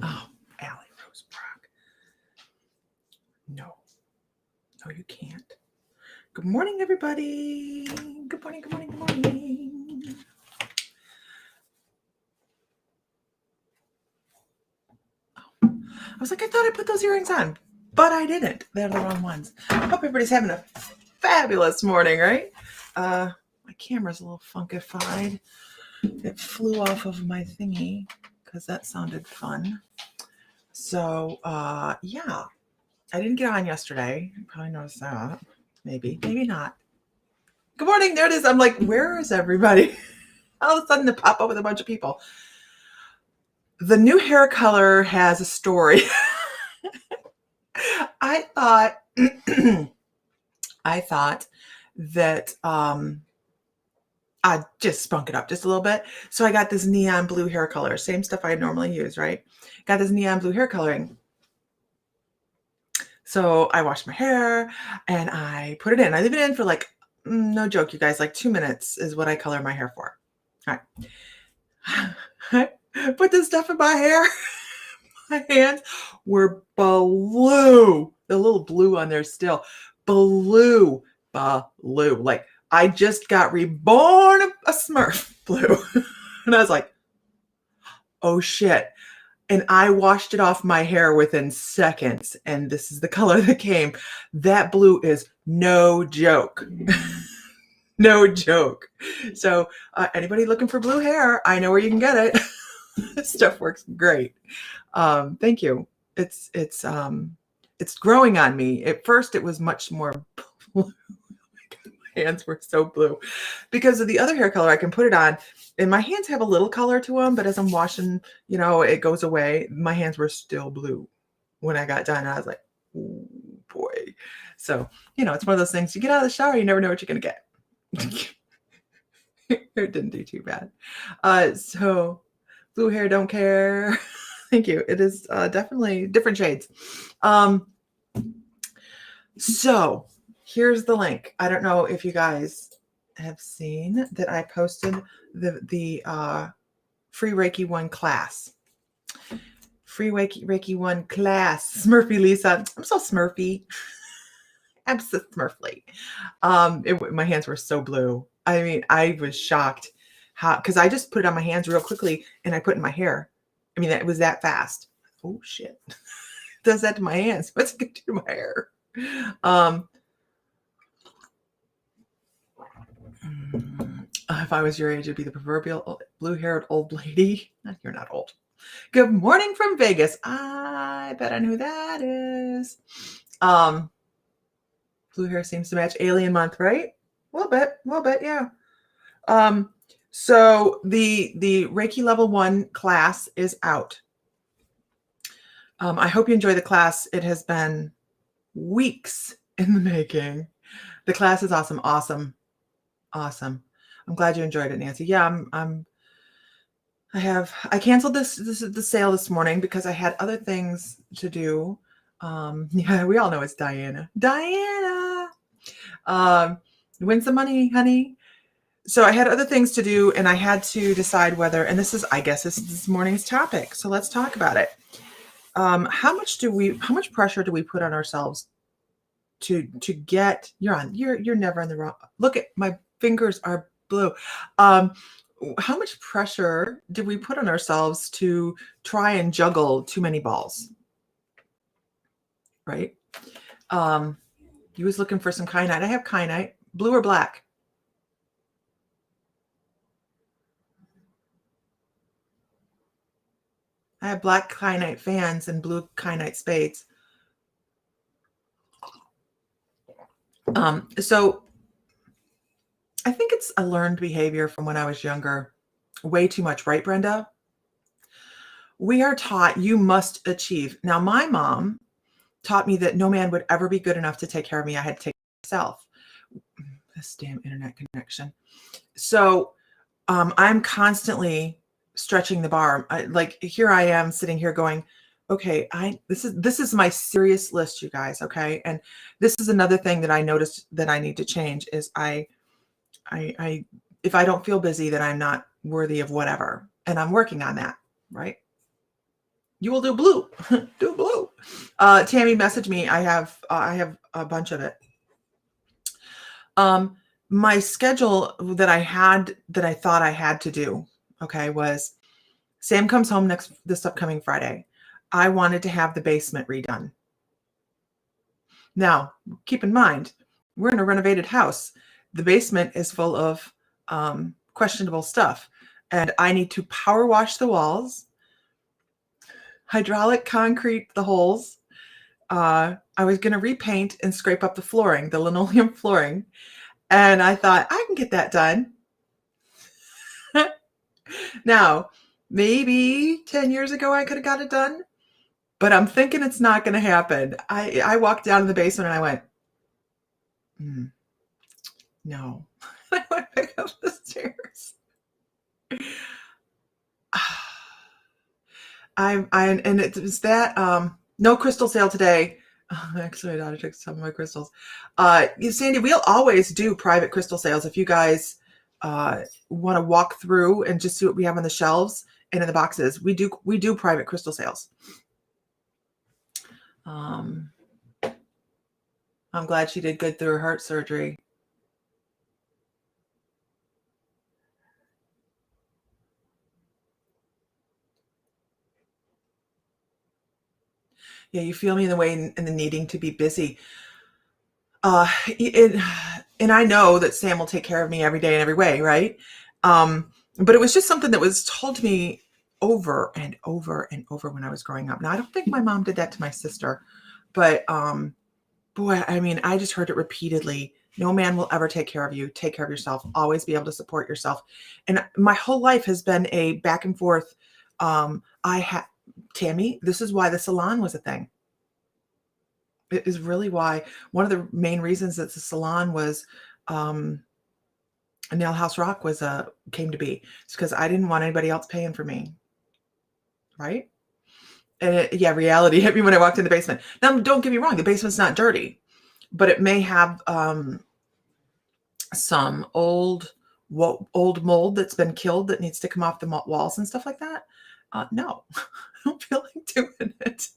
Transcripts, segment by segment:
Oh, Allie Rose Brock. No, you can't. Good morning, everybody. Good morning, good morning, good morning. Oh. I was like, I thought I put those earrings on, but I didn't. They're the wrong ones. I hope everybody's having a fabulous morning, right? My camera's a little funkified. It flew off of my thingy because that sounded fun. So, yeah, I didn't get on yesterday. You probably noticed that. Maybe not. Good morning. There it is. I'm like, where is everybody? All of a sudden, they pop up with a bunch of people. The new hair color has a story. I thought that I just spunk it up just a little bit. So I got this neon blue hair color, same stuff I normally use, right? Got this neon blue hair coloring. So I washed my hair and I put it in. I leave it in for like, no joke, you guys, like 2 minutes is what I color my hair for. All right. Put this stuff in my hair. My hands were blue. The little blue on there still. Blue. Like I just got reborn a Smurf blue. And I was like, oh shit. And I washed it off my hair within seconds. And this is the color that came. That blue is no joke. No joke. So anybody looking for blue hair, I know where you can get it. This stuff works great. Thank you. It's growing on me. At first, it was much more blue. My hands were so blue because of the other hair color. I can put it on, and my hands have a little color to them. But as I'm washing, it goes away. My hands were still blue when I got done. I was like, oh boy. So it's one of those things. You get out of the shower, you never know what you're gonna get. It didn't do too bad. So blue hair, don't care. Thank you. It is definitely different shades. So here's the link. I don't know if you guys have seen that I posted the free Reiki 1 class. Free Reiki 1 class. Smurfy Lisa. I'm so Smurfy. I'm so Smurfly. My hands were so blue. I mean, I was shocked because I just put it on my hands real quickly and I put it in my hair. I mean, it was that fast. Oh shit. Does that to my hands. What's it going to do to my hair? If I was your age, it'd be the proverbial blue-haired old lady. You're not old. Good morning from Vegas. I bet I know who that is. Blue hair seems to match Alien Month, right? A little bit, yeah. So the Reiki Level 1 class is out. I hope you enjoy the class. It has been weeks in the making. The class is awesome. I'm glad you enjoyed it, Nancy. Yeah, I canceled the sale this morning because I had other things to do. Yeah, we all know it's Diana. Win some money, honey. So I had other things to do and I had to decide whether, and this is this morning's topic. So let's talk about it. How much pressure do we put on ourselves to get, you're never in the wrong. Look at my fingers are blue. How much pressure do we put on ourselves to try and juggle too many balls? Right? You was looking for some kyanite. I have kyanite, blue or black? I have black kyanite fans and blue kyanite spades. So I think it's a learned behavior from when I was younger. Way too much, right, Brenda? We are taught you must achieve. Now, my mom taught me that no man would ever be good enough to take care of me. I had to take care of myself. This damn internet connection. So I'm constantly stretching the bar. Here I am sitting here going, okay, this is my serious list, you guys. Okay. And this is another thing that I noticed that I need to change is if I don't feel busy, then I'm not worthy of whatever. And I'm working on that. Right. You will do blue. Do blue. Tammy messaged me. I have a bunch of it. My schedule that I thought I had to do, okay, was Sam comes home this upcoming Friday. I wanted to have the basement redone. Now, keep in mind, we're in a renovated house. The basement is full of questionable stuff, and I need to power wash the walls, hydraulic concrete the holes. I was going to repaint and scrape up the flooring, the linoleum flooring, and I thought I can get that done. Now, maybe 10 years ago I could have got it done, but I'm thinking it's not going to happen. I walked down to the basement and I went, no. I went back up the stairs. And it was that no crystal sale today. Actually, my daughter took some of my crystals. Sandy, we'll always do private crystal sales. If you guys want to walk through and just see what we have on the shelves and in the boxes, we do private crystal sales. I'm glad she did good through her heart surgery. Yeah, you feel me in the way in the needing to be busy. And I know that Sam will take care of me every day in every way, right? But it was just something that was told to me over and over and over when I was growing up. Now, I don't think my mom did that to my sister, but boy, I mean, I just heard it repeatedly. No man will ever take care of you. Take care of yourself. Always be able to support yourself. And my whole life has been a back and forth. Tammy, this is why the salon was a thing. It is really why one of the main reasons that the salon was Nail House Rock came to be. It's because I didn't want anybody else paying for me. Right? And reality hit me when I walked in the basement. Now, don't get me wrong, the basement's not dirty, but it may have some old mold that's been killed that needs to come off the walls and stuff like that. No, I don't feel like doing it.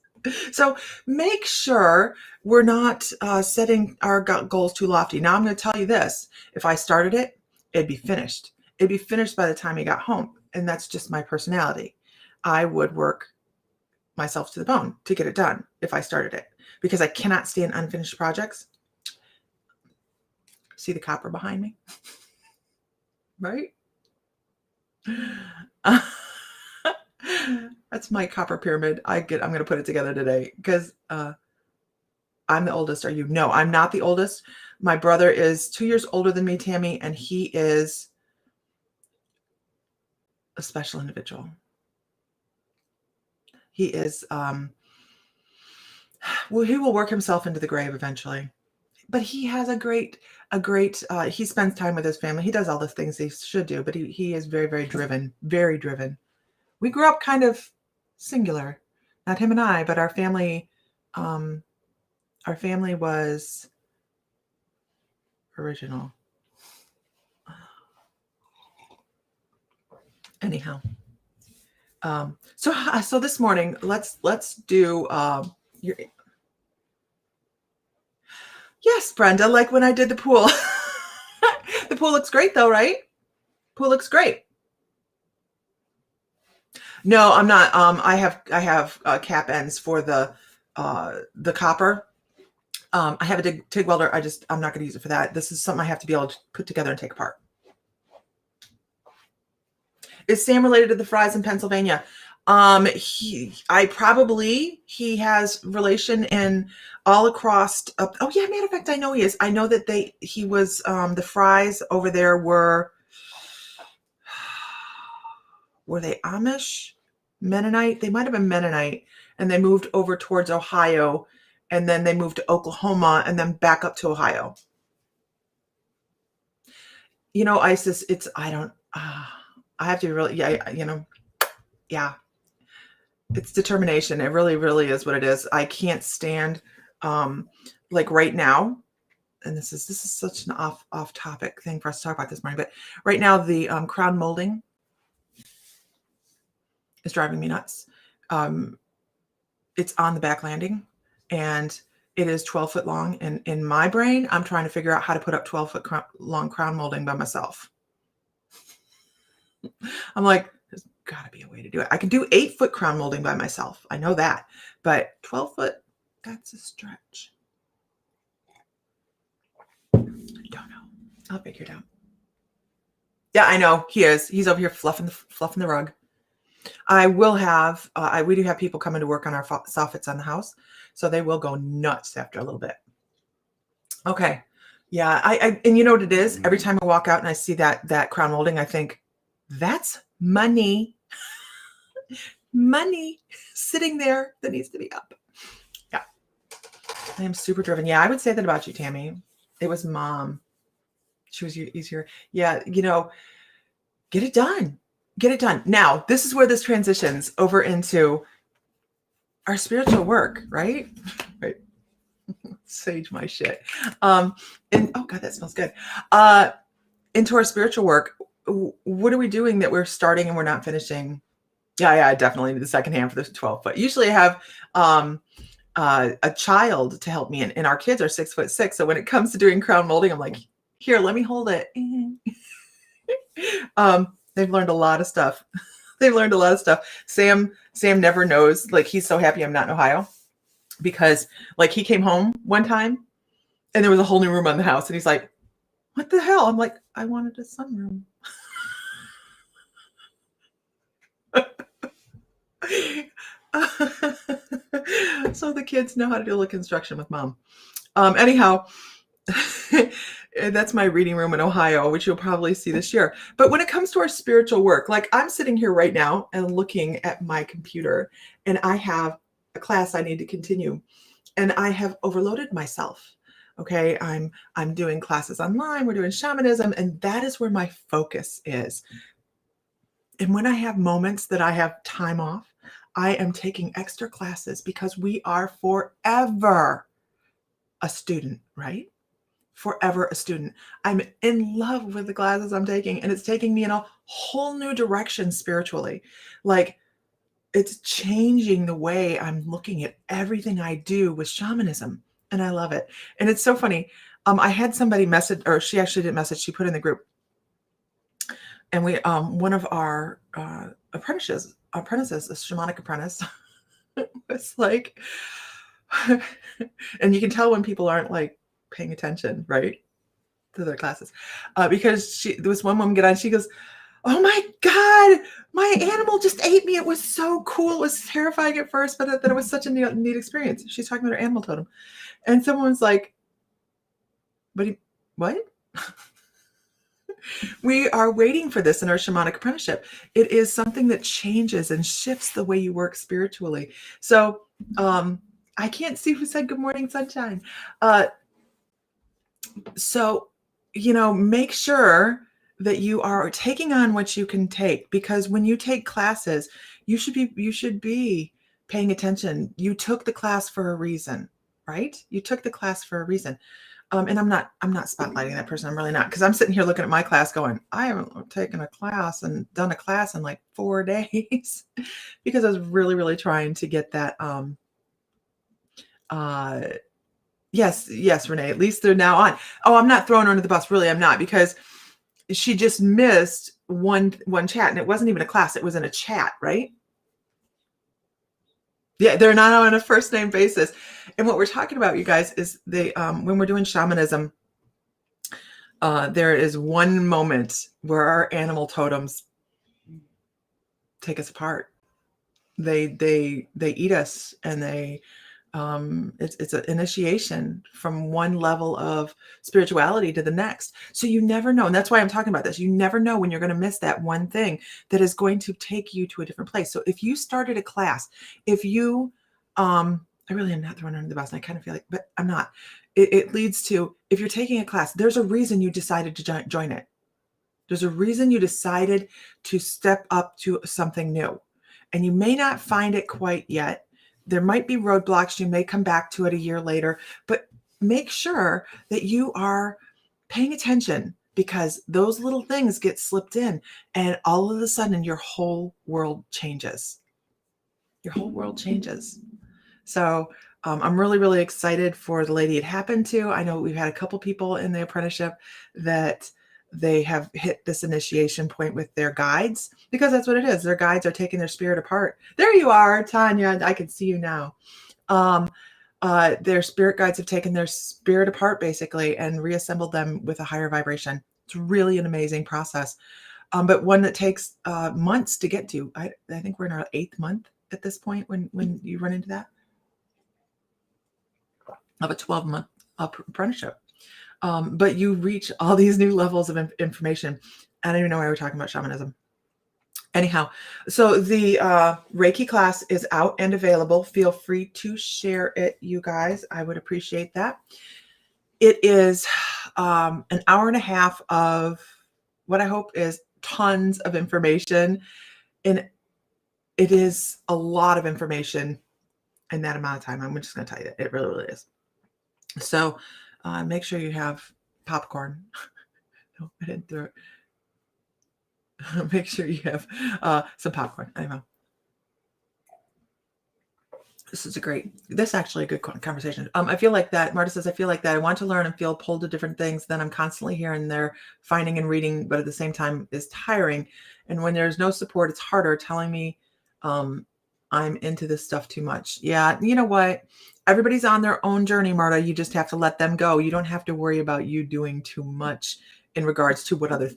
So make sure we're not setting our goals too lofty. Now, I'm going to tell you this. If I started it, it'd be finished. It'd be finished by the time I got home. And that's just my personality. I would work myself to the bone to get it done if I started it, because I cannot stand unfinished projects. See the copper behind me? Right? That's my copper pyramid. I'm going to put it together today because I'm the oldest. Are you? No, I'm not the oldest. My brother is 2 years older than me, Tammy, and he is a special individual. He is, well, he will work himself into the grave eventually, but he has he spends time with his family. He does all the things he should do, but he is very, very driven, very driven. We grew up kind of singular, not him and I, but our family was original. Anyhow, so this morning, let's do yes, Brenda, like when I did the pool. The pool looks great though, right? Pool looks great. No, I'm not. I have cap ends for the copper. I have a TIG welder. I'm not going to use it for that. This is something I have to be able to put together and take apart. Is Sam related to the Fries in Pennsylvania? He has relation in all across. Oh yeah, matter of fact, I know he is. I know that he was the Fries over there were they Amish, Mennonite? They might have been Mennonite, and they moved over towards Ohio, and then they moved to Oklahoma, and then back up to Ohio. You know, Isis, I have to really, yeah. It's determination. It really, really is what it is. I can't stand, like right now, and this is such an off topic thing for us to talk about this morning, but right now the crown molding is driving me nuts. it's on the back landing, and it is 12 foot long. And in my brain, I'm trying to figure out how to put up 12-foot long crown molding by myself. I'm like, there's got to be a way to do it. I can do 8-foot crown molding by myself. I know that. But 12 foot, that's a stretch. I don't know. I'll figure it out. Yeah, I know. He is. He's over here fluffing the rug. I will have, we do have people coming to work on our soffits on the house. So they will go nuts after a little bit. Okay. Yeah. And you know what it is? Every time I walk out and I see that crown molding, I think that's money, money sitting there that needs to be up. Yeah. I am super driven. Yeah. I would say that about you, Tammy. It was mom. She was easier. Yeah. You know, get it done. Get it done. Now, this is where this transitions over into our spiritual work, right? Right. Sage my shit. And oh God, that smells good. Into our spiritual work. What are we doing that we're starting and we're not finishing? Yeah, I definitely need the second hand for this 12-foot. Usually I have a child to help me, and our kids are 6'6". So when it comes to doing crown molding, I'm like, here, let me hold it. They've learned a lot of stuff. They've learned a lot of stuff. Sam never knows. Like, he's so happy I'm not in Ohio, because like he came home one time and there was a whole new room on the house, and he's like, what the hell? I'm like, I wanted a sunroom. So the kids know how to deal with construction with mom. Anyhow, that's my reading room in Ohio, which you'll probably see this year. But when it comes to our spiritual work, like I'm sitting here right now and looking at my computer, and I have a class I need to continue, and I have overloaded myself. Okay, I'm doing classes online. We're doing shamanism, and that is where my focus is. And when I have moments that I have time off, I am taking extra classes, because we are forever a student, right? Forever a student. I'm in love with the classes I'm taking, and it's taking me in a whole new direction spiritually. Like, it's changing the way I'm looking at everything I do with shamanism, and I love it. And it's so funny. I had somebody message, or she actually didn't message, she put in the group. And we, one of our apprentices, a shamanic apprentice, was like, and you can tell when people aren't like paying attention, right, to their classes, because there was one woman get on, she goes, oh my God, my animal just ate me. It was so cool. It was terrifying at first, but then it was such a neat experience. She's talking about her animal totem. And someone's like, what? We are waiting for this in our shamanic apprenticeship. It is something that changes and shifts the way you work spiritually. So I can't see who said good morning, sunshine. So, you know, make sure that you are taking on what you can take, because when you take classes, you should be paying attention. You took the class for a reason, right? You took the class for a reason. And I'm not spotlighting that person. I'm really not, because I'm sitting here looking at my class going, I haven't taken a class and done a class in like 4 days, because I was really, really trying to get that. Yes, Renee, at least they're now on. Oh, I'm not throwing her under the bus. Really, I'm not, because she just missed one chat, and it wasn't even a class. It was in a chat, right? Yeah, they're not on a first name basis. And what we're talking about, you guys, is when we're doing shamanism, there is one moment where our animal totems take us apart. They eat us, and it's an initiation from one level of spirituality to the next. So you never know. And that's why I'm talking about this. You never know when you're going to miss that one thing that is going to take you to a different place. So if you started a class, if you, I really am not throwing under the bus, and I kind of feel like, but I'm not. It leads to, if you're taking a class, there's a reason you decided to join it. There's a reason you decided to step up to something new, and you may not find it quite yet. There might be roadblocks. You may come back to it a year later, but make sure that you are paying attention, because those little things get slipped in, and all of a sudden your whole world changes. Your whole world changes. So I'm really, really excited for the lady it happened to. I know we've had a couple people in the apprenticeship that they have hit this initiation point with their guides, because that's what it is. Their guides are taking their spirit apart. There you are, Tanya. I can see you now. Their spirit guides have taken their spirit apart basically and reassembled them with a higher vibration. It's really an amazing process, but one that takes months to get to. I think we're in our 8th month at this point when you run into that, of a 12-month apprenticeship. But you reach all these new levels of information. I don't even know why we're talking about shamanism. Anyhow, so the Reiki class is out and available. Feel free to share it, you guys. I would appreciate that. It is an hour and a half of what I hope is tons of information. And it is a lot of information in that amount of time. I'm just going to tell you, it really, really is. So make sure you have popcorn. No, I didn't throw it. Make sure you have some popcorn. I know. This is actually a good conversation. I feel like that. Marta says, I feel like that. I want to learn and feel pulled to different things. Then I'm constantly here and there finding and reading, but at the same time is tiring. And when there's no support, it's harder telling me I'm into this stuff too much. Yeah. You know what? Everybody's on their own journey, Marta. You just have to let them go. You don't have to worry about you doing too much in regards to what other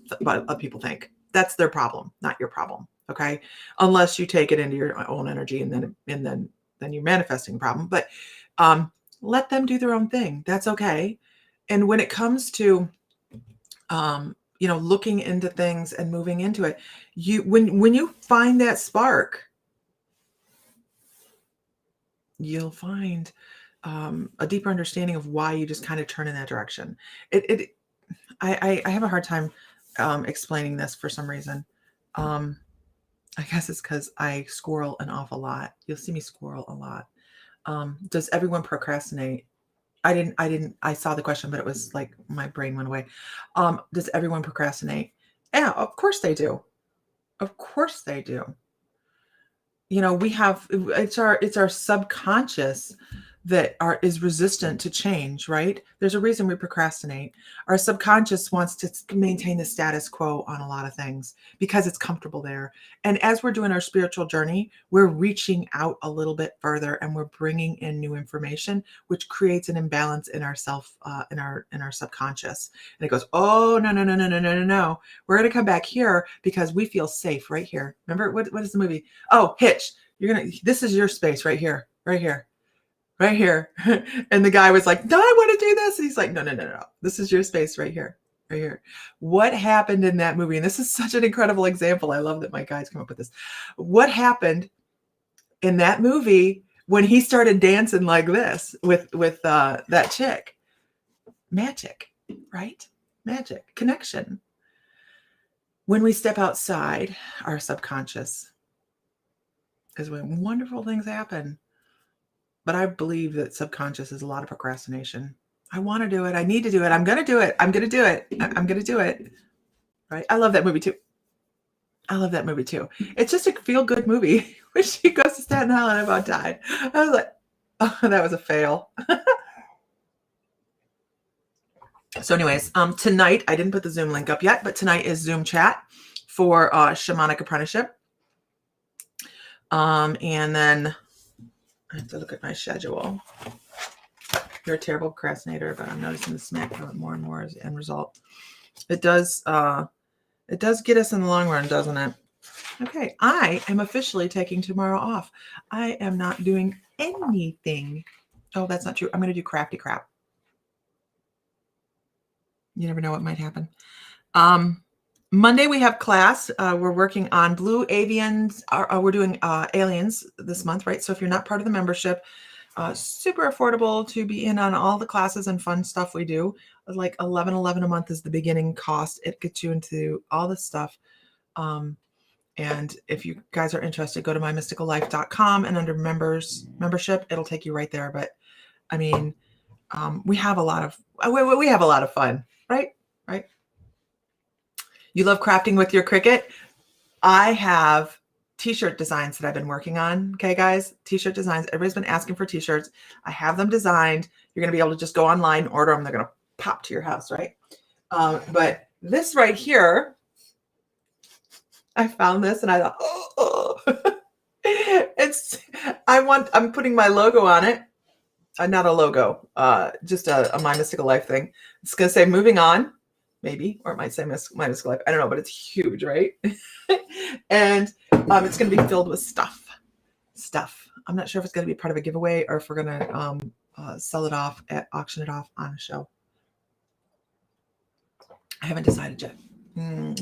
people think. That's their problem, not your problem. Okay. Unless you take it into your own energy and then you're manifesting a problem. But let them do their own thing. That's okay. And when it comes to looking into things and moving into it, when you find that spark, you'll find a deeper understanding of why you just kind of turn in that direction. I have a hard time explaining this for some reason. I guess it's because I squirrel an awful lot. You'll see me squirrel a lot. Does everyone procrastinate? I saw the question, but it was like my brain went away. Does everyone procrastinate? Yeah, of course they do. Of course they do. It's our subconscious that is resistant to change, right? There's a reason we procrastinate. Our subconscious wants to maintain the status quo on a lot of things because it's comfortable there. And as we're doing our spiritual journey, we're reaching out a little bit further and we're bringing in new information, which creates an imbalance in ourself, in our subconscious. And it goes, oh, no. We're going to come back here because we feel safe right here. Remember, what is the movie? Oh, Hitch. This is your space right here, right here. Right here. And the guy was like, no, I want to do this. And he's like, no. This is your space right here. Right here. What happened in that movie? And this is such an incredible example. I love that my guys come up with this. What happened in that movie when he started dancing like this with that chick? Magic, right? Magic, connection. When we step outside our subconscious is when wonderful things happen. But I believe that subconscious is a lot of procrastination. I want to do it. I need to do it. I'm going to do it. I'm going to do it. I'm going to do it. Right? I love that movie too. It's just a feel-good movie. When she goes to Staten Island, I about died. I was like, oh, that was a fail. So anyways, tonight, I didn't put the Zoom link up yet, but tonight is Zoom chat for Shamanic Apprenticeship. And then I have to look at my schedule. You're a terrible procrastinator, but I'm noticing the smack of it more and more as the end result. It does get us in the long run, doesn't it? Okay, I am officially taking tomorrow off. I am not doing anything. Oh, that's not true. I'm going to do crafty crap. You never know what might happen. Monday we have class. We're working on blue avians. We're doing aliens this month, right? So if you're not part of the membership, super affordable to be in on all the classes and fun stuff we do. Like $11.11 a month is the beginning cost. It gets you into all this stuff. And if you guys are interested, go to mymysticallife.com and under membership, it'll take you right there. But I mean, we have a lot of fun, right? You love crafting with your Cricut. I have t-shirt designs that I've been working on. Okay, guys, t-shirt designs. Everybody's been asking for t-shirts. I have them designed. You're going to be able to just go online, order them. They're going to pop to your house, right? But this right here, I found this and I thought, oh. I'm putting my logo on it. Not a logo, just a My Mystical Life thing. It's going to say moving on, maybe, or it might say My Mystical Life. I don't know, but it's huge, right? And it's going to be filled with stuff. I'm not sure if it's going to be part of a giveaway or if we're going to sell it off, auction it off on a show. I haven't decided yet.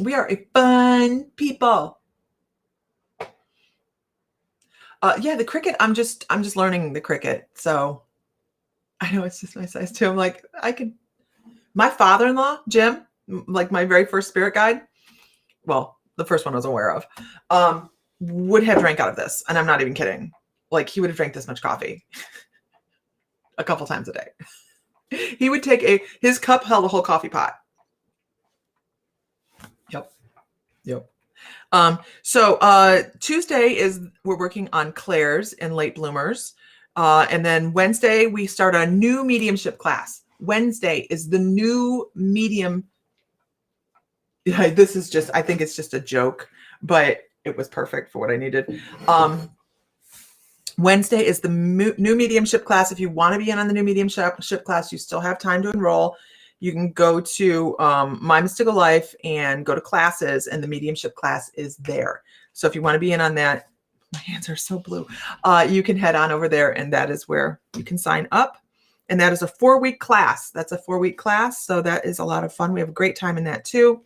We are a fun people. Yeah, the Cricut. I'm just learning the Cricut, so I know it's just my size too. I'm like, my father-in-law, Jim, like my very first spirit guide. Well, the first one I was aware of, would have drank out of this, and I'm not even kidding. Like he would have drank this much coffee a couple times a day. He would take his cup held a whole coffee pot. Yep. So Tuesday we're working on clairs and late bloomers. And then Wednesday we start a new mediumship class. Wednesday is the new medium. Yeah, I think it's just a joke, but it was perfect for what I needed. Wednesday is the new mediumship class. If you want to be in on the new mediumship class, you still have time to enroll. You can go to My Mystical Life and go to classes, and the mediumship class is there. So if you want to be in on that, my hands are so blue. You can head on over there, and that is where you can sign up. And that is a 4-week class. That's a 4-week class. So that is a lot of fun. We have a great time in that too.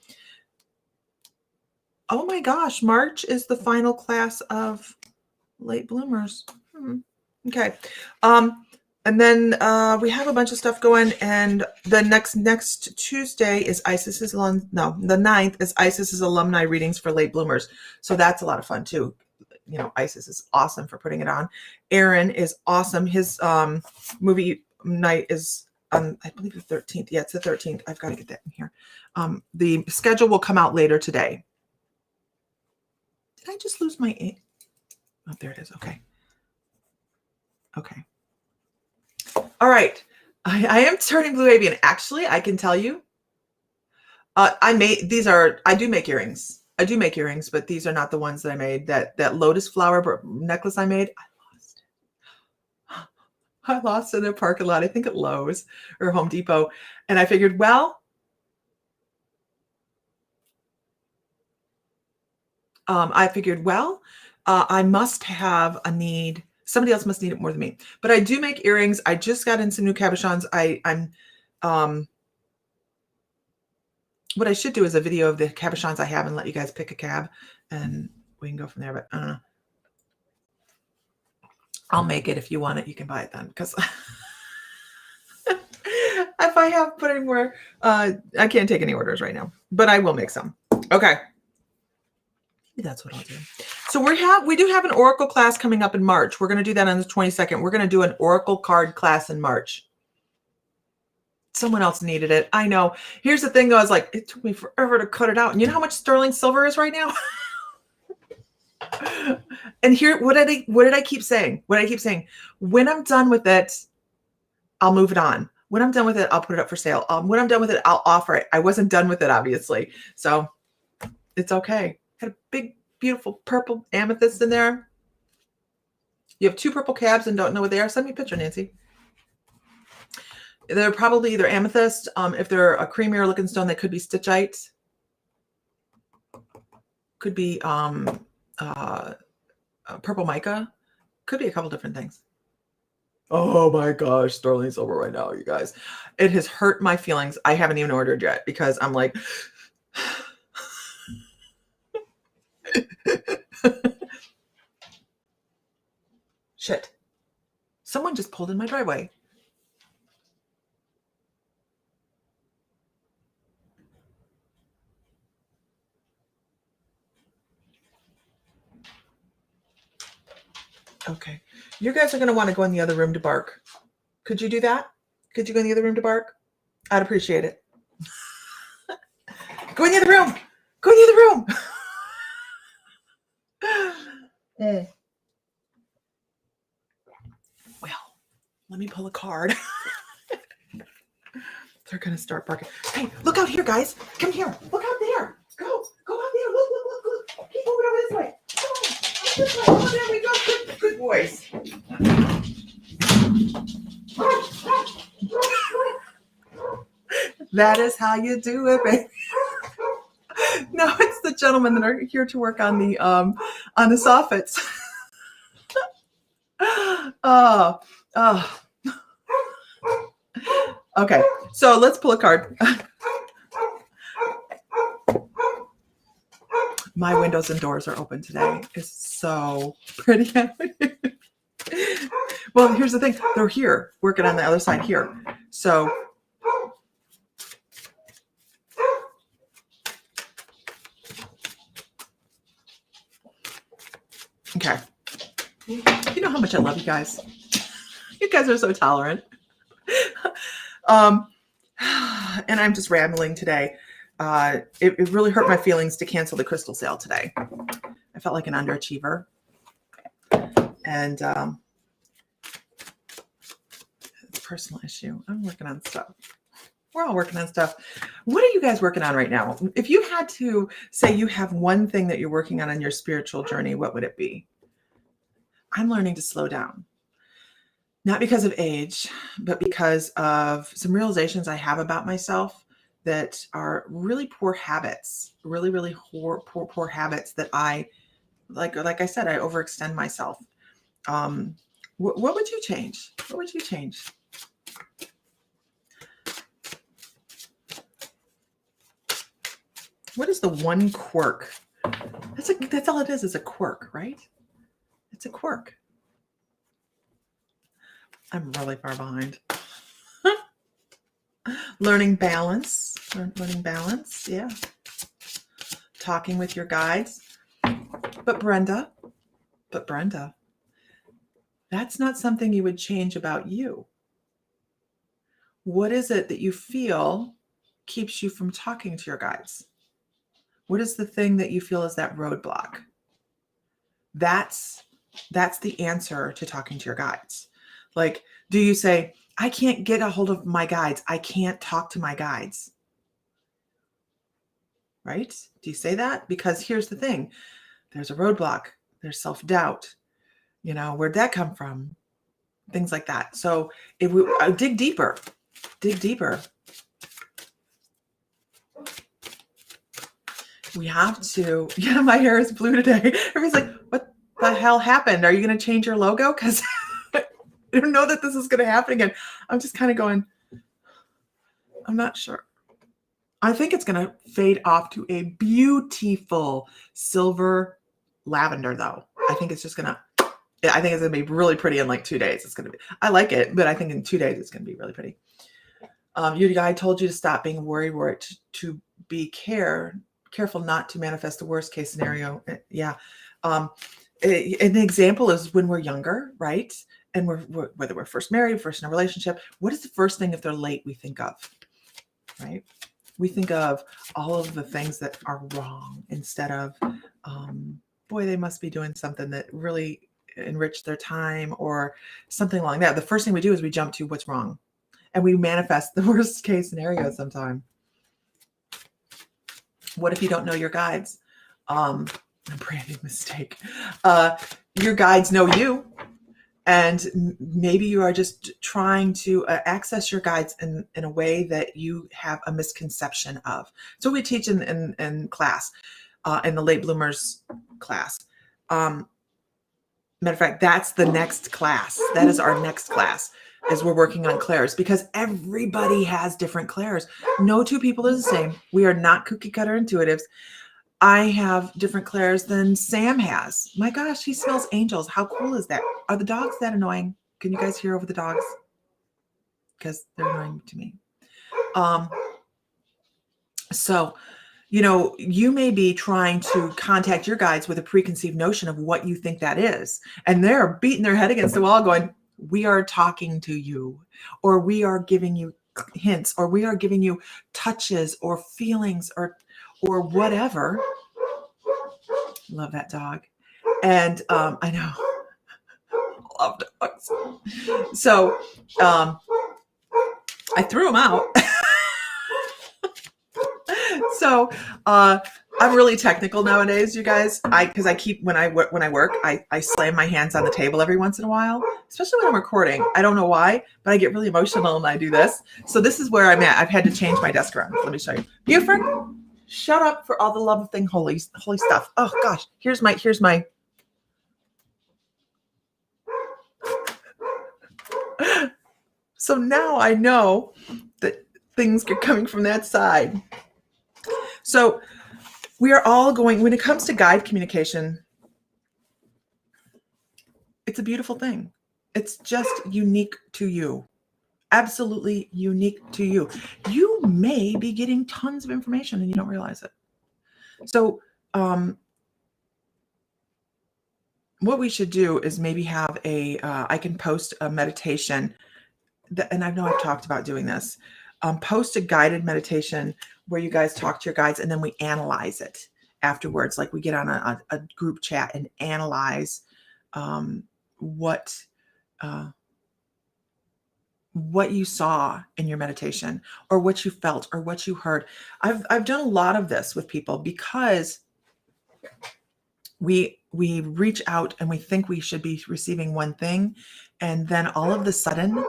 Oh my gosh, March is the final class of late bloomers. Okay. And then we have a bunch of stuff going, and the next Tuesday is the 9th is Isis's alumni readings for late bloomers. So that's a lot of fun too. You know, Isis is awesome for putting it on. Aaron is awesome. His movie night is on, I believe, the 13th. Yeah, it's the 13th. I've got to get that in here. The schedule will come out later today. Did I just lose my ink? Oh, there it is. Okay. All right. I am turning blue avian. Actually, I can tell you, I do make earrings. I do make earrings, but these are not the ones that I made. That lotus flower necklace I made, I lost it in a parking lot. I think at Lowe's or Home Depot. And I figured, I must have a need. Somebody else must need it more than me. But I do make earrings. I just got in some new cabochons. What I should do is a video of the cabochons I have and let you guys pick a cab, and we can go from there. But I'll make it. If you want it, you can buy it then. Because if I have put any more, I can't take any orders right now. But I will make some. Okay. Maybe that's what I'll do. So we do have an Oracle class coming up in March. We're going to do that on the 22nd. We're going to do an Oracle card class in March. Someone else needed it. I know. Here's the thing though. I was like, it took me forever to cut it out. And you know how much sterling silver is right now? And here, what did I keep saying? When I'm done with it, I'll move it on. When I'm done with it, I'll put it up for sale. When I'm done with it, I'll offer it. I wasn't done with it, obviously. So it's okay. Had a big, beautiful purple amethyst in there. You have 2 purple cabs and don't know what they are? Send me a picture, Nancy. They're probably either amethyst. If they're a creamier looking stone, they could be stitchite. Could be purple mica. Could be a couple different things. Oh my gosh, sterling silver right now, you guys. It has hurt my feelings. I haven't even ordered yet because I'm like... Shit. Someone just pulled in my driveway. Okay. You guys are going to want to go in the other room to bark. Could you do that? Could you go in the other room to bark? I'd appreciate it. Go in the other room. Go in the other room. Well, let me pull a card. They're going to start barking. Hey, look out here, guys. Come here. Look out there. Go out there. Look. Keep moving over this way. Come on. This way. Oh, there we go. Good boys. That is how you do it, baby. No, it's the gentlemen that are here to work on the soffits. Oh. Okay, so let's pull a card. My windows and doors are open today. It's so pretty. Well, here's the thing. They're here, working on the other side here. So okay. You know how much I love you guys. You guys are so tolerant. And I'm just rambling today. It really hurt my feelings to cancel the crystal sale today. I felt like an underachiever. And it's a personal issue. I'm working on stuff. We're all working on stuff. What are you guys working on right now? If you had to say you have one thing that you're working on your spiritual journey, what would it be? I'm learning to slow down. Not because of age, but because of some realizations I have about myself that are really poor habits, really poor habits that I, like I said, I overextend myself. What would you change? What would you change? What is the one quirk? That's all it is a quirk, right? It's a quirk. I'm really far behind. Learning balance. Learning balance, yeah. Talking with your guides. But Brenda, that's not something you would change about you. What is it that you feel keeps you from talking to your guides? What is the thing that you feel is that roadblock? That's the answer to talking to your guides. Like, do you say, I can't get a hold of my guides. I can't talk to my guides. Right? Do you say that? Because here's the thing. There's a roadblock. There's self-doubt. Where'd that come from? Things like that. So if we dig deeper. We have to, my hair is blue today. Everybody's like, what the hell happened? Are you going to change your logo? Because I don't know that this is going to happen again. I'm just kind of going, I'm not sure. I think it's going to fade off to a beautiful silver lavender, though. I think it's going to be really pretty in like 2 days. I like it, but I think in 2 days it's going to be really pretty. Your guide told you to stop being worried, to be careful not to manifest the worst case scenario. Yeah. An example is when we're younger, right? And whether we're first married, first in a relationship, what is the first thing if they're late we think of, right? We think of all of the things that are wrong instead of, boy, they must be doing something that really enriched their time or something like that. The first thing we do is we jump to what's wrong and we manifest the worst case scenario sometime. What if you don't know your guides? A brand new mistake. Your guides know you. And maybe you are just trying to access your guides in a way that you have a misconception of. So we teach in class, in the late bloomers class. Matter of fact, that's the next class. That is our next class, is we're working on clairs, because everybody has different clairs. No two people are the same. We are not cookie cutter intuitives. I have different clairs than Sam has. My gosh, he smells angels. How cool is that? Are the dogs that annoying? Can you guys hear over the dogs? Because they're annoying to me. So, you may be trying to contact your guides with a preconceived notion of what you think that is. And they're beating their head against the wall going, we are talking to you, or we are giving you hints, or we are giving you touches or feelings or whatever. Love that dog. And I know, love dogs. So I threw them out. So I'm really technical nowadays, you guys. Because I keep when I work, I slam my hands on the table every once in a while, especially when I'm recording. I don't know why, but I get really emotional when I do this. So this is where I'm at. I've had to change my desk around. Let me show you. Buford, shut up for all the love of thing holy stuff. Oh gosh, here's my. So now I know that things are coming from that side. So we are all going, when it comes to guide communication, it's a beautiful thing. It's just unique to you. Absolutely unique to you. You may be getting tons of information and you don't realize it. So what we should do is maybe have I can post a meditation and I know I've talked about doing this. Post a guided meditation where you guys talk to your guides and then we analyze it afterwards. Like we get on a group chat and analyze what you saw in your meditation or what you felt or what you heard. I've done a lot of this with people because we reach out and we think we should be receiving one thing. And then all of a sudden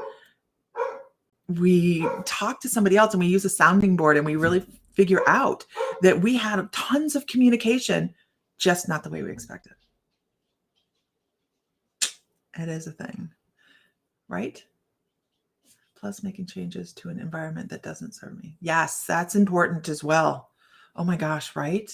we talk to somebody else and we use a sounding board and we really figure out that we had tons of communication, just not the way we expected. It is a thing, right? Plus making changes to an environment that doesn't serve me. Yes, that's important as well. Oh my gosh, right?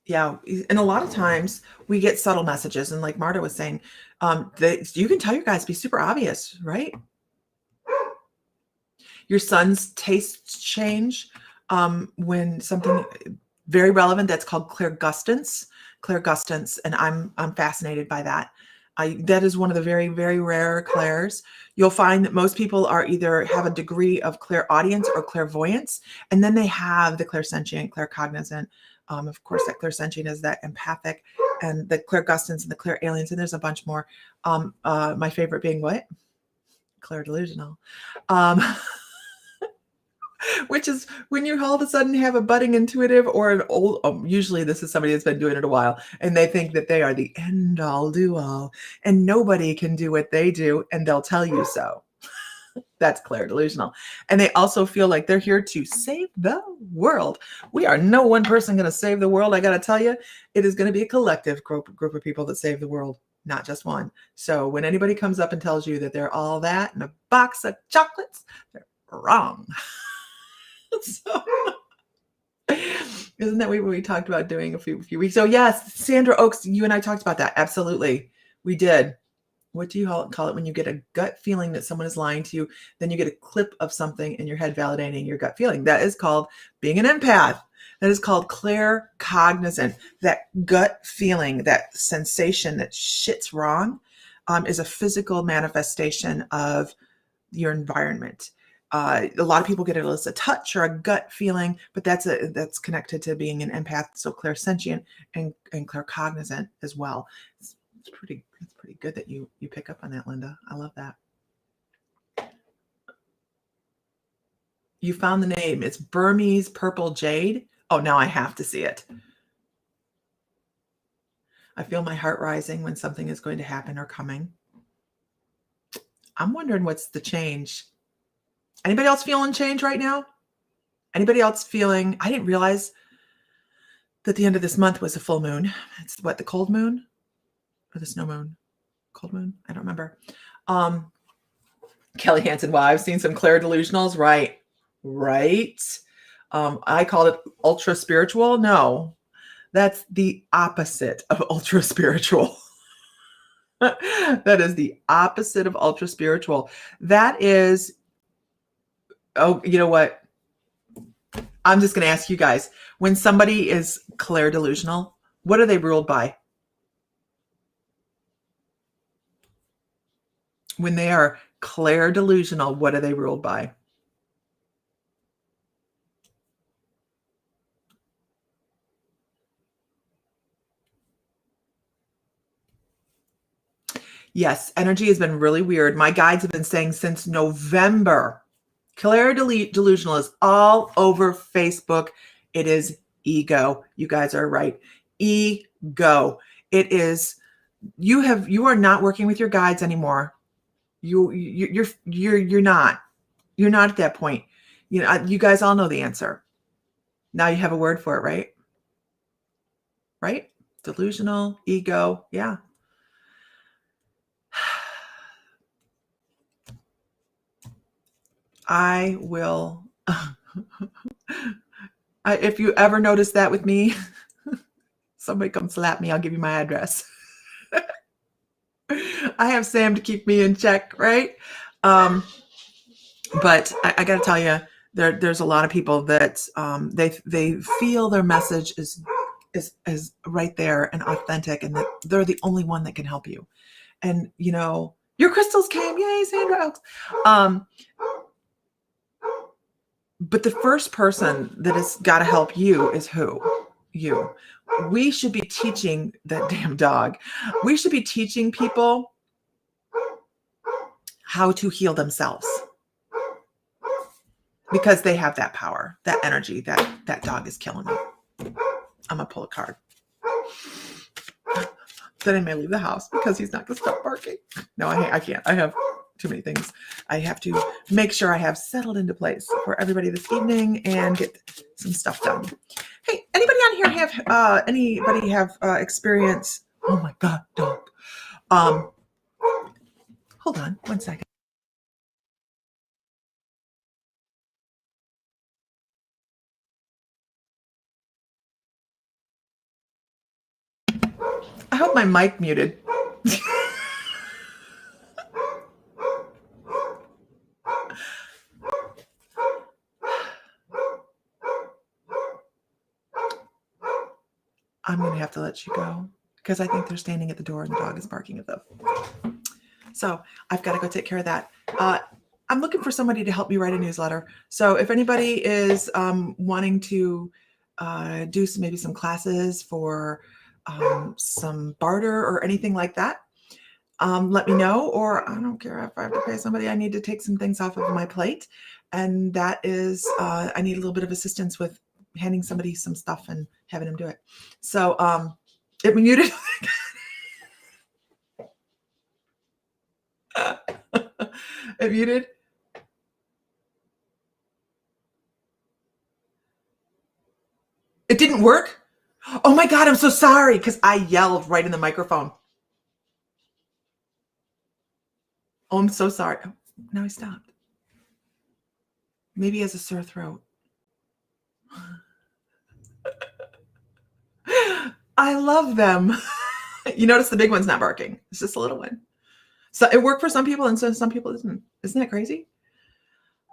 Yeah, and a lot of times we get subtle messages, and like Marta was saying, you can tell your guys be super obvious, right? Your son's tastes change when something very relevant that's called clairgustance, and I'm fascinated by that. That is one of the very, very rare clairs. You'll find that most people are either have a degree of clairaudience or clairvoyance, and then they have the clairsentient, claircognizant. Of course, that clairsentient is that empathic, and the clairgustance and the clairaliens, and there's a bunch more. My favorite being what? Clairdelusional. Which is when you all of a sudden have a budding intuitive or an old, usually this is somebody that's been doing it a while, and they think that they are the end all do all, and nobody can do what they do, and they'll tell you so. That's clairdelusional. And they also feel like they're here to save the world. We are no one person going to save the world. I got to tell you, it is going to be a collective group of people that save the world, not just one. So when anybody comes up and tells you that they're all that in a box of chocolates, they're wrong. So, isn't that what we talked about doing a few weeks? So yes, Sandra Oaks, you and I talked about that. Absolutely. We did. What do you call it when you get a gut feeling that someone is lying to you? Then you get a clip of something in your head validating your gut feeling. That is called being an empath. That is called claircognizant. That gut feeling, that sensation that shit's wrong, is a physical manifestation of your environment. A lot of people get it as a touch or a gut feeling, but that's connected to being an empath. So clairsentient and claircognizant as well. It's pretty good that you pick up on that, Linda. I love that. You found the name. It's Burmese purple jade. Oh, now I have to see it. I feel my heart rising when something is going to happen or coming. I'm wondering what's the change. Anybody else feeling change right now? Anybody else feeling, I didn't realize that the end of this month was a full moon. It's what, the cold moon or the snow moon? Cold moon? I don't remember. Kelly Hansen, wow, I've seen some clairdelusionals. Right. I called it ultra spiritual. No, that's the opposite of ultra spiritual. That is the opposite of ultra spiritual. That is, oh, you know what? I'm just going to ask you guys, when somebody is clairdelusional, what are they ruled by? When they are clairdelusional, what are they ruled by? Yes, energy has been really weird. My guides have been saying since November. Clara Delusional is all over Facebook. It is ego. You guys are right. Ego. It is. You are not working with your guides anymore. You're not. You're not at that point. You know, you guys all know the answer. Now you have a word for it, right? Right? Delusional, ego. Yeah. I will. If you ever notice that with me, somebody come slap me. I'll give you my address. I have Sam to keep me in check, right? But I got to tell you, there's a lot of people that they feel their message is right there and authentic, and that they're the only one that can help you. And you know, your crystals came, yay, Sandra Oaks. But the first person that has got to help you is who? You. We should be teaching that damn dog. We should be teaching people how to heal themselves, because they have that power, that energy. That dog is killing me. I'm gonna pull a card. Then I may leave the house because he's not gonna stop barking. No, I can't. I have too many things. I have to make sure I have settled into place for everybody this evening and get some stuff done. Hey, anybody on here have experience? Oh my God, dog. Hold on one second. I hope my mic muted. I'm going to have to let you go because I think they're standing at the door and the dog is barking at them. So I've got to go take care of that. I'm looking for somebody to help me write a newsletter. So if anybody is wanting to do maybe some classes for some barter or anything like that, let me know. Or I don't care if I have to pay somebody. I need to take some things off of my plate. And that is, I need a little bit of assistance with handing somebody some stuff and having them do it. So it muted. It muted. It didn't work. Oh my God, I'm so sorry because I yelled right in the microphone. Oh, I'm so sorry. Oh, now he stopped. Maybe he has a sore throat. I love them. You notice the big one's not barking. It's just a little one. So it worked for some people and so some people isn't. Isn't that crazy?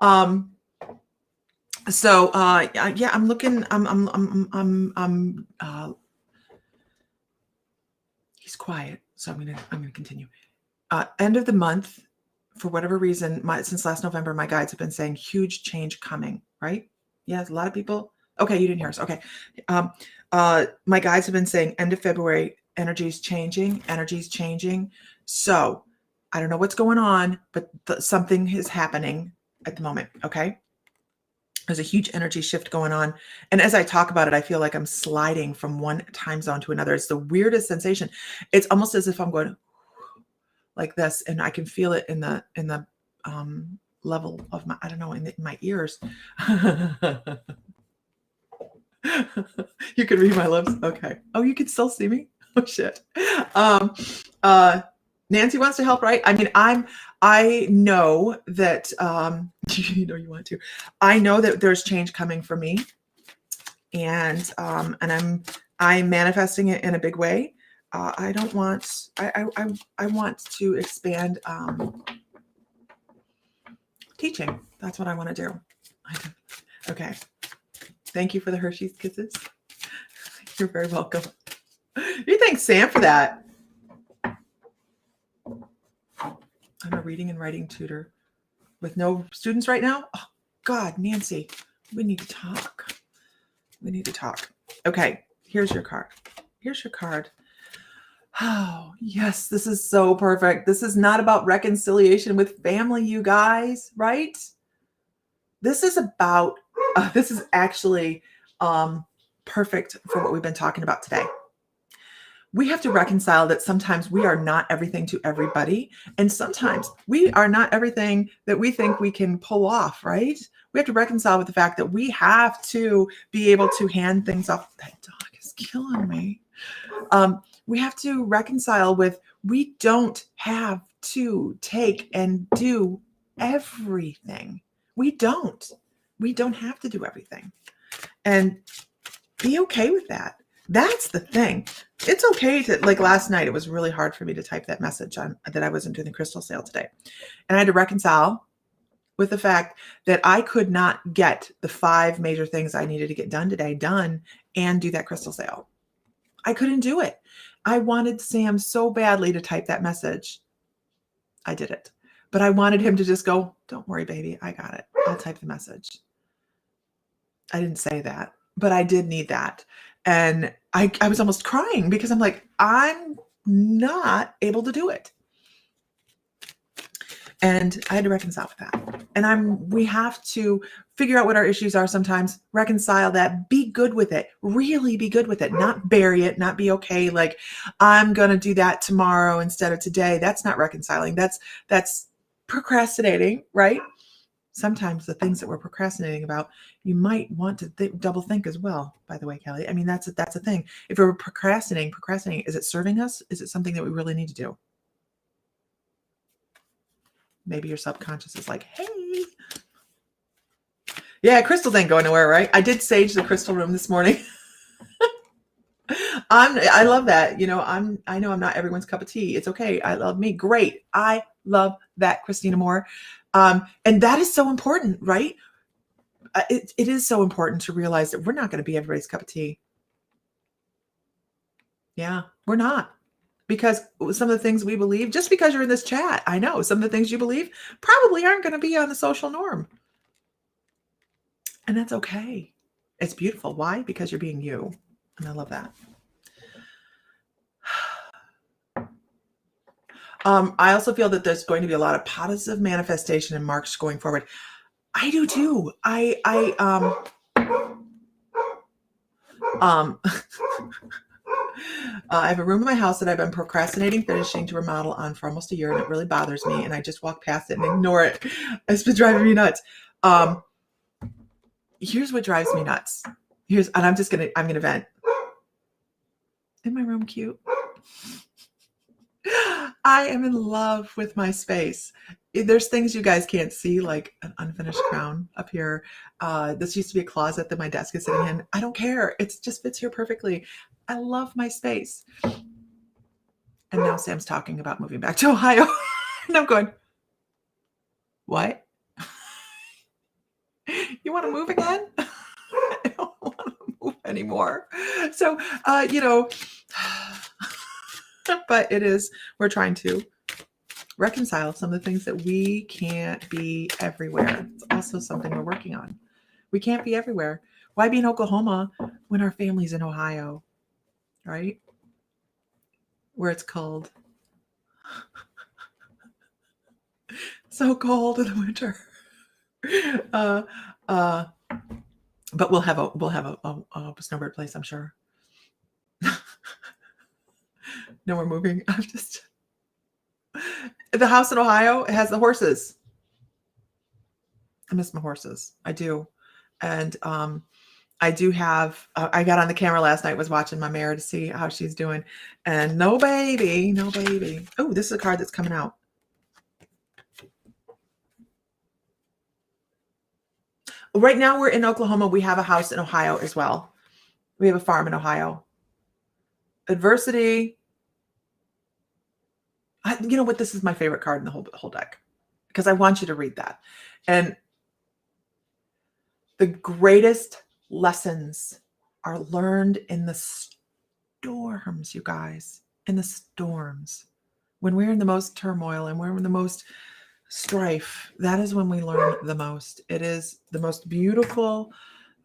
Yeah, I'm looking. He's quiet, so I'm gonna continue. End of the month, for whatever reason, since last November, my guides have been saying huge change coming. Right? Yeah, a lot of people. Okay, you didn't hear us. Okay, my guides have been saying end of February, energy's changing. So I don't know what's going on, but something is happening at the moment. Okay. There's a huge energy shift going on. And as I talk about it, I feel like I'm sliding from one time zone to another. It's the weirdest sensation. It's almost as if I'm going like this, and I can feel it in the level of my, I don't know, in my ears. You can read my lips. Okay. Oh, you can still see me? Oh shit. Nancy wants to help, right? I mean, I know that, you know, you want to, I know that there's change coming for me, and I'm manifesting it in a big way. I want to expand, teaching. That's what I want to do. Okay. Thank you for the Hershey's Kisses. You're very welcome. You thank Sam for that. I'm a reading and writing tutor with no students right now. Oh, God, Nancy, we need to talk. Okay, here's your card. Oh, yes, this is so perfect. This is not about reconciliation with family, you guys, right? This is about, this is actually perfect for what we've been talking about today. We have to reconcile that sometimes we are not everything to everybody. And sometimes we are not everything that we think we can pull off, right? We have to reconcile with the fact that we have to be able to hand things off. That dog is killing me. We have to reconcile with, we don't have to take and do everything. We don't have to do everything, and be okay with that. That's the thing. It's okay to, like last night, it was really hard for me to type that message on that I wasn't doing the crystal sale today. And I had to reconcile with the fact that I could not get the 5 major things I needed to get done today done and do that crystal sale. I couldn't do it. I wanted Sam so badly to type that message. I did it. But I wanted him to just go, don't worry, baby, I got it. I'll type the message. I didn't say that, but I did need that. And I was almost crying because I'm like, I'm not able to do it. And I had to reconcile with that. And we have to figure out what our issues are sometimes, reconcile that, be good with it, really be good with it, not bury it, not be okay. Like, I'm going to do that tomorrow instead of today. That's not reconciling. That's procrastinating, right? Sometimes the things that we're procrastinating about, you might want to double think as well, by the way, Kelly. I mean, that's a thing. If we're procrastinating, is it serving us? Is it something that we really need to do? Maybe your subconscious is like, hey. Yeah, crystals ain't going nowhere, right? I did sage the crystal room this morning. I love that. You know, I know I'm not everyone's cup of tea. It's okay. I love me. Great. I love that, Christina Moore. And that is so important, right? It is so important to realize that we're not going to be everybody's cup of tea. Yeah, we're not. Because some of the things we believe, just because you're in this chat, I know some of the things you believe probably aren't going to be on the social norm. And that's okay. It's beautiful. Why? Because you're being you. And I love that. I also feel that there's going to be a lot of positive manifestation in March going forward. I do too. I have a room in my house that I've been procrastinating finishing to remodel on for almost a year, and it really bothers me. And I just walk past it and ignore it. It's been driving me nuts. Here's what drives me nuts. And I'm going to vent. Isn't my room cute? I am in love with my space. There's things you guys can't see, like an unfinished crown up here. This used to be a closet that my desk is sitting in. I don't care. It just fits here perfectly. I love my space. And now Sam's talking about moving back to Ohio. And I'm going, what? You want to move again? I don't want to move anymore. So, but we're trying to reconcile some of the things that we can't be everywhere. It's also something we're working on. We can't be everywhere. Why be in Oklahoma when our family's in Ohio, right? Where it's cold. So cold in the winter. But we'll have a snowbird place, I'm sure. No, we're moving. The house in Ohio has the horses. I miss my horses. I do. And I do have, I got on the camera last night, was watching my mare to see how she's doing. And no baby. Oh, this is a card that's coming out. Right now we're in Oklahoma. We have a house in Ohio as well. We have a farm in Ohio. Adversity. You know what? This is my favorite card in the whole deck, because I want you to read that. And the greatest lessons are learned in the storms, you guys, in the storms. When we're in the most turmoil and we're in the most strife, that is when we learn the most. It is the most beautiful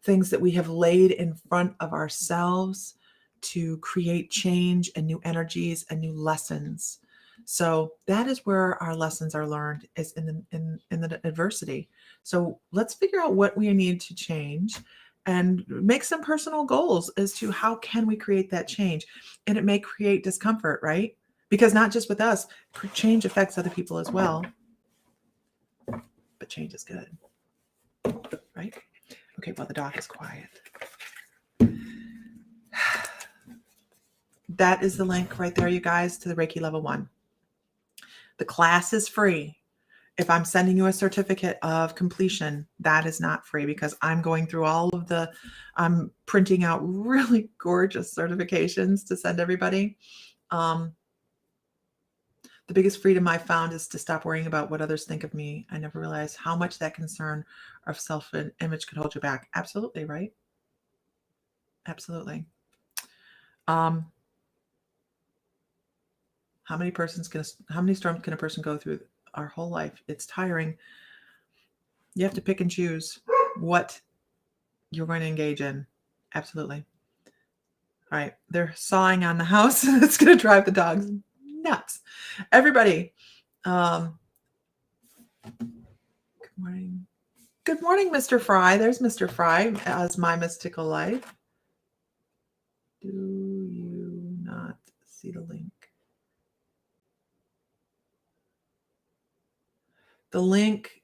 things that we have laid in front of ourselves to create change and new energies and new lessons. So that is where our lessons are learned, is in the adversity. So let's figure out what we need to change and make some personal goals as to how can we create that change. And it may create discomfort, right? Because not just with us, change affects other people as well. But change is good, right? Okay, well, the dog is quiet. That is the link right there, you guys, to the Reiki Level 1. The class is free. If I'm sending you a certificate of completion, that is not free, because I'm going through I'm printing out really gorgeous certifications to send everybody. The biggest freedom I found is to stop worrying about what others think of me. I never realized how much that concern of self-image could hold you back. Absolutely, right? Absolutely. How many storms can a person go through our whole life? It's tiring. You have to pick and choose what you're going to engage in. Absolutely. All right. They're sawing on the house, and it's going to drive the dogs nuts. Everybody. Good morning. Good morning, Mr. Fry. There's Mr. Fry as My Mystical Life. Do you not see the link? The link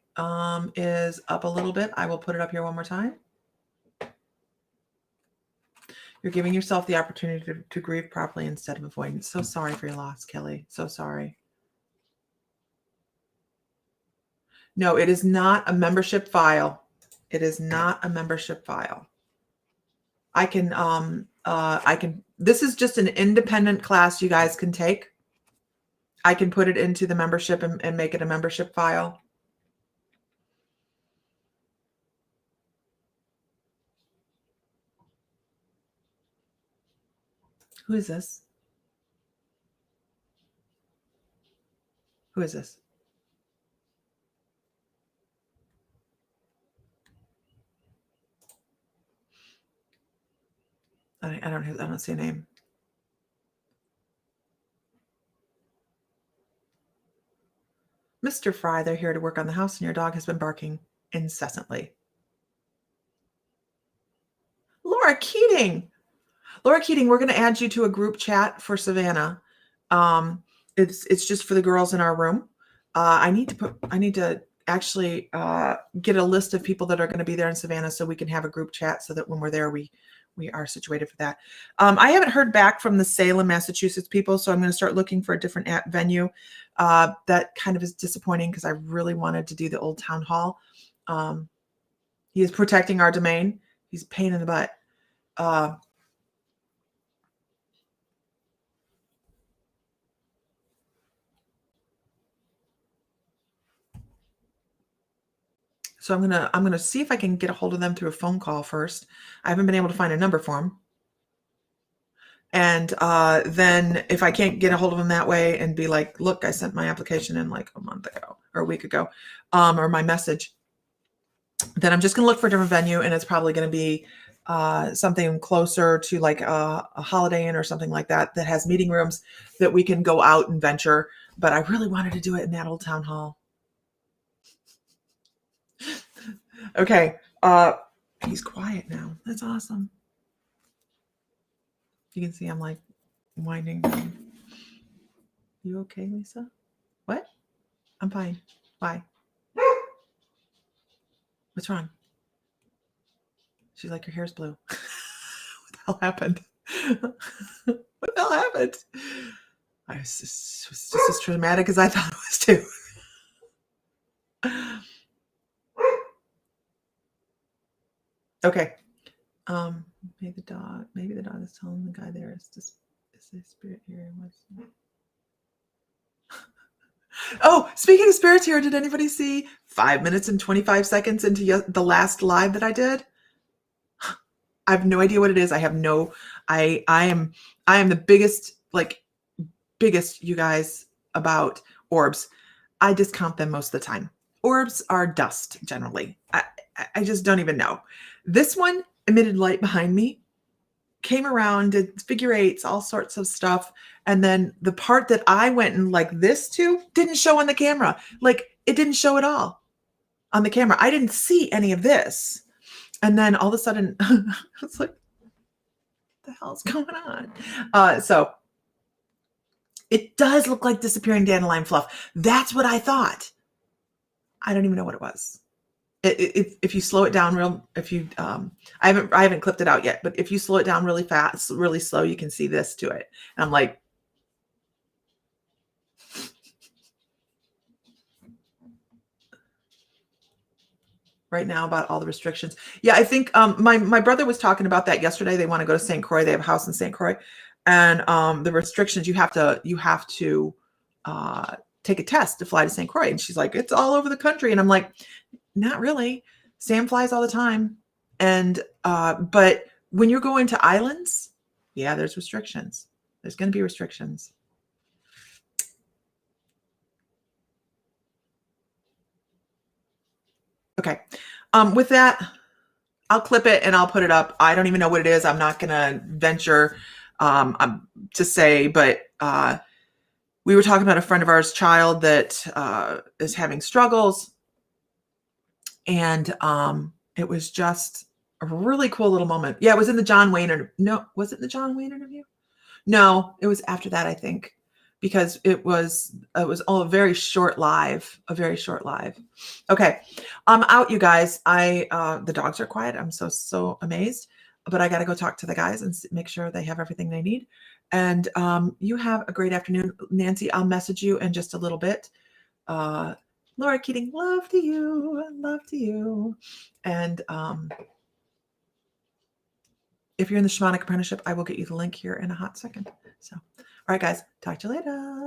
is up a little bit. I will put it up here one more time. You're giving yourself the opportunity to grieve properly instead of avoiding. So sorry for your loss, Kelly. So sorry. No, it is not a membership file. It is not a membership file. I can, this is just an independent class you guys can take. I can put it into the membership and make it a membership file. Who is this? Who is this? I don't see a name. Mr. Fry, they're here to work on the house, and your dog has been barking incessantly. Laura Keating. Laura Keating, we're going to add you to a group chat for Savannah. It's just for the girls in our room. I need to actually get a list of people that are going to be there in Savannah, so we can have a group chat, so that when we're there, we are situated for that. I haven't heard back from the Salem, Massachusetts people, so I'm going to start looking for a different venue. That kind of is disappointing, because I really wanted to do the old town hall. He is protecting our domain. He's a pain in the butt. So I'm gonna see if I can get a hold of them through a phone call first. I haven't been able to find a number for them. And then if I can't get a hold of them that way and be like, look, I sent my application in like a month ago or a week ago, or my message, then I'm just gonna look for a different venue, and it's probably gonna be something closer to like a Holiday Inn or something like that, that has meeting rooms that we can go out and venture. But I really wanted to do it in that old town hall. Okay. He's quiet now. That's awesome. You can see I'm like winding down. You okay, Lisa? What? I'm fine. Why? What's wrong? She's like, your hair's blue. What the hell happened? What the hell happened? It was just as traumatic as I thought it was too. Okay. Maybe the dog is telling the guy there is the spirit here. Oh, speaking of spirits here, did anybody see 5 minutes and 25 seconds into the last live that I did? I have no idea what it is. I am the biggest you guys about orbs. I discount them most of the time. Orbs are dust generally. I just don't even know. This one emitted light behind me. came around, did figure eights, all sorts of stuff. And then the part that I went and like this to didn't show on the camera. Like it didn't show at all on the camera. I didn't see any of this. And then all of a sudden, I was like, what the hell's going on? So it does look like disappearing dandelion fluff. That's what I thought. I don't even know what it was. If you slow it down I haven't clipped it out yet, but if you slow it down really fast, really slow, you can see this to it. And I'm like, right now about all the restrictions. Yeah, I think my brother was talking about that yesterday. They want to go to St. Croix. They have a house in St. Croix, and the restrictions, you have to take a test to fly to St. Croix. And she's like, it's all over the country, and I'm like, not really. Sam flies all the time, and but when you're going to islands, yeah, there's restrictions. There's going to be restrictions. Okay. With that, I'll clip it and I'll put it up. I don't even know what it is. I'm not going to venture to say, but we were talking about a friend of ours' child that is having struggles. And it was just a really cool little moment. Yeah, it was in the John Wayne. No, was it in the John Wayne interview? No, it was after that, I think, because it was all a very short live. Okay, I'm out, you guys. The dogs are quiet. I'm so amazed, but I got to go talk to the guys and make sure they have everything they need. And you have a great afternoon, Nancy. I'll message you in just a little bit. Laura Keating, love to you. And if you're in the Shamanic Apprenticeship, I will get you the link here in a hot second. So, all right, guys, talk to you later.